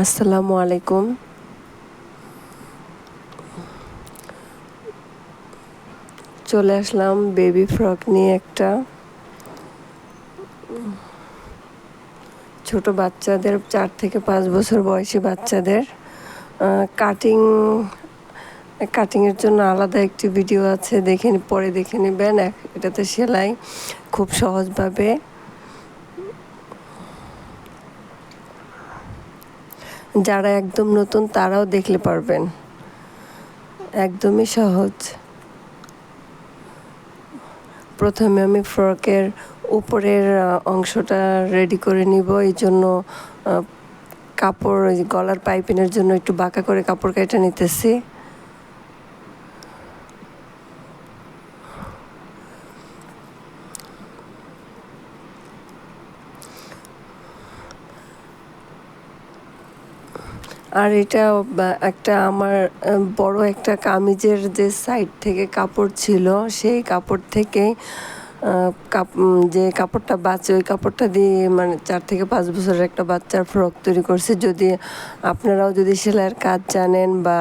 আসসালামু আলাইকুম। চলে আসলাম বেবি ফ্রক নিয়ে একটা। ছোট বাচ্চাদের 4 থেকে 5 বছর বয়সী বাচ্চাদের কাটিংয়ের জন্য আলাদা একটি ভিডিও আছে, পরে দেখে নেবেন। এটাতে সেলাই খুব সহজভাবে, যারা একদম নতুন তারাও দেখলে পারবেন, একদমই সহজ। প্রথমে আমি ফ্রকের উপরের অংশটা রেডি করে নিব। এই জন্য কাপড়, গলার পাইপিনের জন্য একটু বাঁকা করে কাপড় কেটে নিতেছি। আর এটা একটা আমার বড় একটা কামিজের যে সাইড থেকে কাপড় ছিল, সেই কাপড় থেকে যে কাপড়টা বাঁচে, ওই কাপড়টা দিয়ে মানে 4 থেকে 5 বছরের একটা বাচ্চার ফ্রক তৈরি করছে। যদি আপনারাও যদি সেলাইয়ের কাজ জানেন বা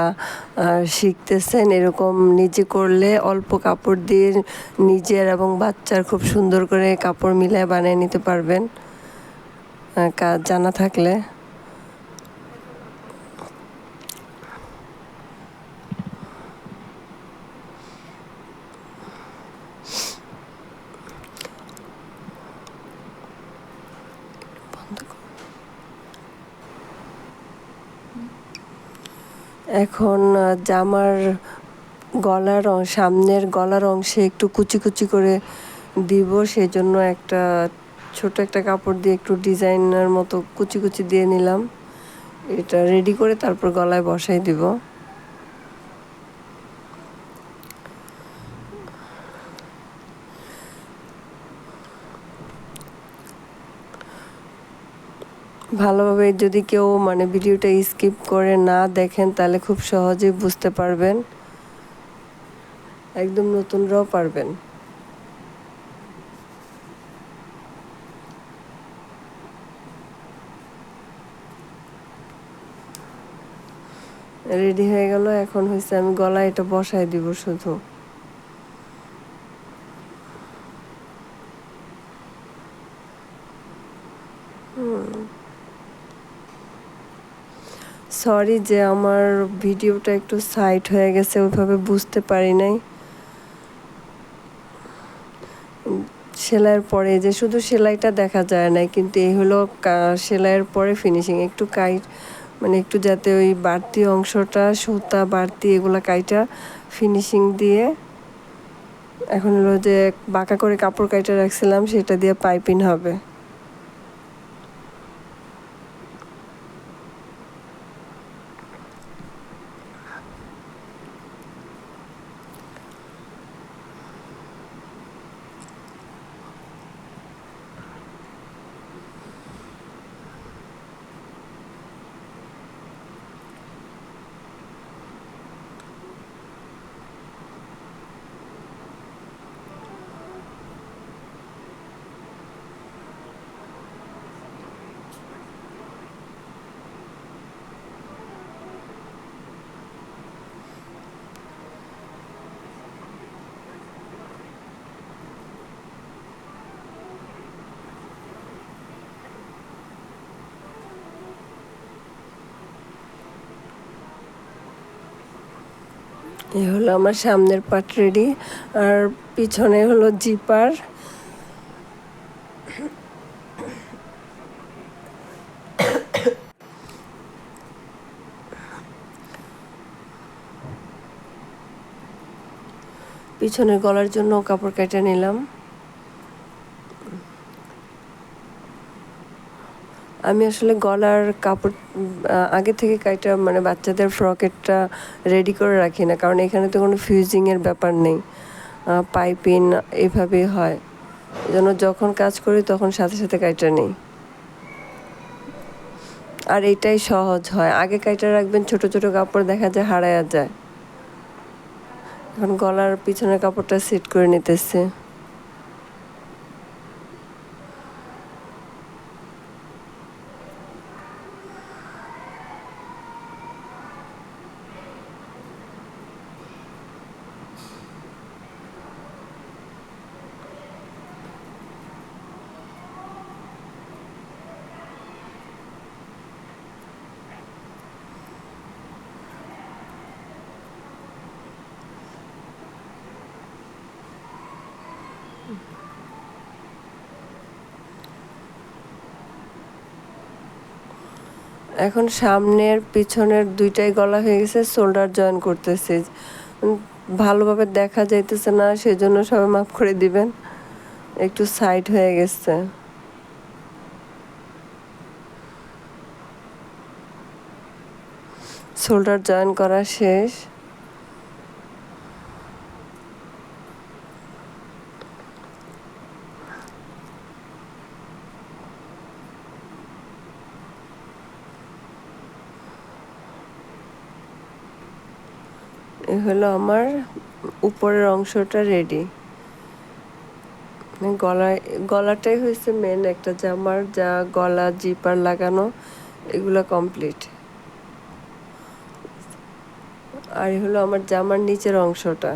শিখতেছেন, এরকম নিজে করলে অল্প কাপড় দিয়ে নিজের এবং বাচ্চার খুব সুন্দর করে কাপড় মিলায় বানিয়ে নিতে পারবেন, কাজ জানা থাকলে। এখন জামার সামনের গলার অংশে একটু কুচি কুচি করে দিব। সেজন্য একটা ছোট একটা কাপড় দিয়ে একটু ডিজাইনের মতো কুচি কুচি দিয়ে নিলাম। এটা রেডি করে তারপর গলায় বসাই দিব। ভালোভাবে যদি কেউ ভিডিওটা স্কিপ করে না দেখেন, তাহলে খুব সহজেই বুঝতে পারবেন, একদম নতুনরাও পারবেন। রেডি হয়ে গেল। এখন হয়েছে আমি গলায় এটা বসাই দিব শুধু। সরি যে আমার ভিডিওটা একটু সাইড হয়ে গেছে, ওইভাবে বুঝতে পারি নাই। সেলাইয়ের পরে যে শুধু সেলাইটা দেখা যায় না, কিন্তু এই হলো সেলাইয়ের পরে ফিনিশিং। একটু একটু যাতে ওই বাড়তি অংশটা, সুতা বাড়তি, এগুলো কাইটা ফিনিশিং দিয়ে, এখন হলো যে বাঁকা করে কাপড় কাইটা রাখছিলাম, সেটা দিয়ে পাইপিং হবে। এই হলো আমার সামনের পার্ট রেডি। আর পিছনে হলো জিপার। পিছনের গলার জন্য কাপড় কেটে নিলাম। আমি আসলে গলার কাপড় আগে থেকে কাইটা বাচ্চাদের ফ্রকেরটা রেডি করে রাখি না, কারণ এখানে তো কোনো ফিউজিংয়ের ব্যাপার নেই, পাইপিং এভাবেই হয়। এজন্য যখন কাজ করি তখন সাথে সাথে কাইটা নেই। আর এটাই সহজ হয়, আগে কাইটা রাখবেন, ছোট ছোট কাপড় দেখা যায় হারায়া যায়। এখন গলার পিছনের কাপড়টা সেট করে নিতেছে। এখন সামনের পিছনের দুইটাই গলা হয়ে গেছে, শোল্ডার জয়েন করতেছি। ভালোভাবে দেখা যাইতেছে না, সেজন্য সবাই মাফ করে দিবেন, একটু সাইড হয়ে গেছে। শোল্ডার জয়েন করা শেষ। এ হলো আমার উপরের অংশটা রেডি। গলাটাই হয়েছে মেন একটা জামার, যা গলা জিপার লাগানো এগুলো কমপ্লিট। আর হলো আমার জামার নিচের অংশটা,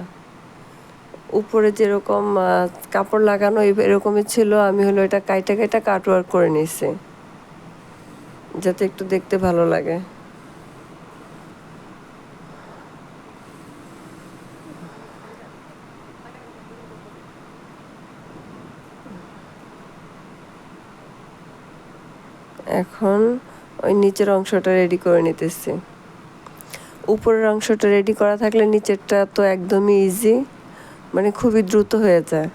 উপরে যেরকম কাপড় লাগানো এরকমই ছিল, আমি হলো এটা কাইটা কাটওয়ার্ক করে নিয়েছি যাতে একটু দেখতে ভালো লাগে। এখন ওই নিচের অংশটা রেডি করে নিতেছি। উপরের অংশটা রেডি করা থাকলে নিচেরটা তো একদমই ইজি, মানে খুবই দ্রুত হয়ে যায়।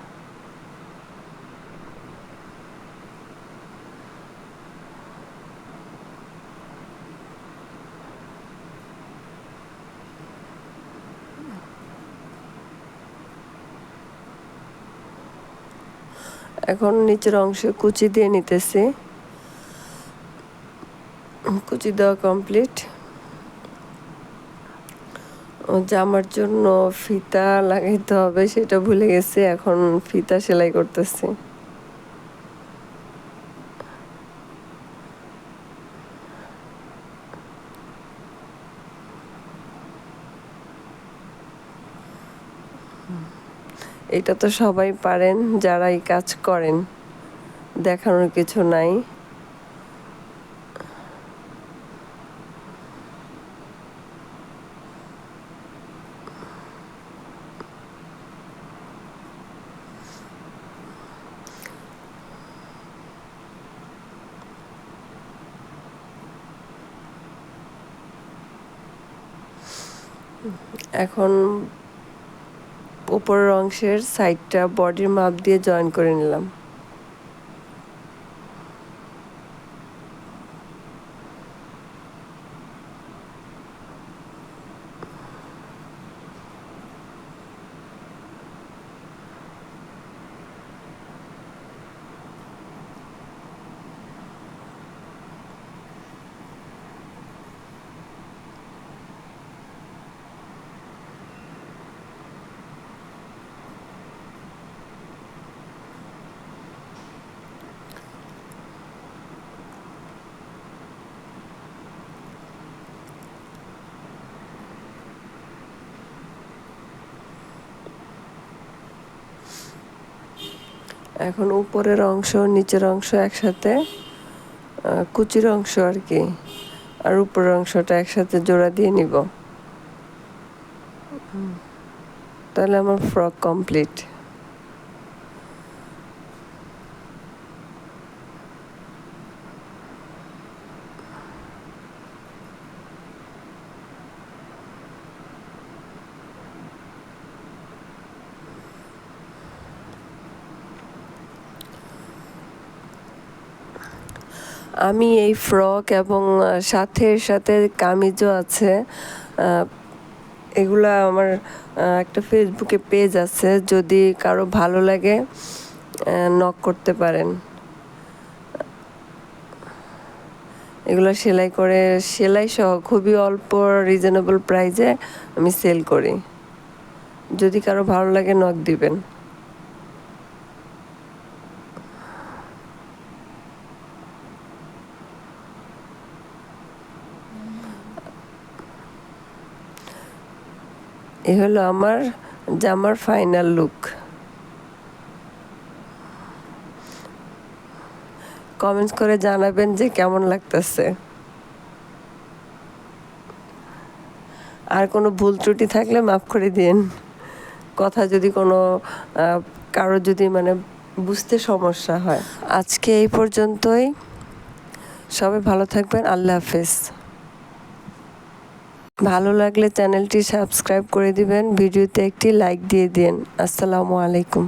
এখন নিচের অংশে কুচি দিয়ে নিতেছি। কুচি দেওয়া কমপ্লিট। জামার জন্য ফিতা লাগাইতে হবে সেটা ভুলে গেছি, এখন ফিতা সেলাই করতেছি। এটা তো সবাই পারেন যারা এই কাজ করেন, দেখানোর কিছু নাই। এখন উপরের অংশের সাইডটা বডির মাপ দিয়ে জয়েন করে নিলাম। এখন উপরের অংশ নিচের অংশ একসাথে, কুচির অংশ আর কি, আর উপরের অংশটা একসাথে জোড়া দিয়ে নিব, তাহলে আমার ফ্রক কমপ্লিট। আমি এই ফ্রক এবং সাথে কামিজও আছে, এগুলা আমার একটা ফেসবুকে পেজ আছে, যদি কারো ভালো লাগে নক করতে পারেন। এগুলো সেলাই সহ খুবই অল্প রিজনেবল প্রাইসে আমি সেল করি, যদি কারো ভালো লাগে নক দিবেন। এ হলো আমার জামার ফাইনাল লুক। কমেন্টস করে জানাবেন যে কেমন লাগতেছে। আর কোনো ভুল ত্রুটি থাকলে মাফ করে দিন, কথা যদি কোনো কারো যদি মানে বুঝতে সমস্যা হয়। আজকে এই পর্যন্তই। সবাই ভালো থাকবেন। আল্লাহ হাফেজ। ভালো লাগলে চ্যানেলটি সাবস্ক্রাইব করে দিবেন, ভিডিওতে একটি লাইক দিয়ে দিন। আসসালামু আলাইকুম।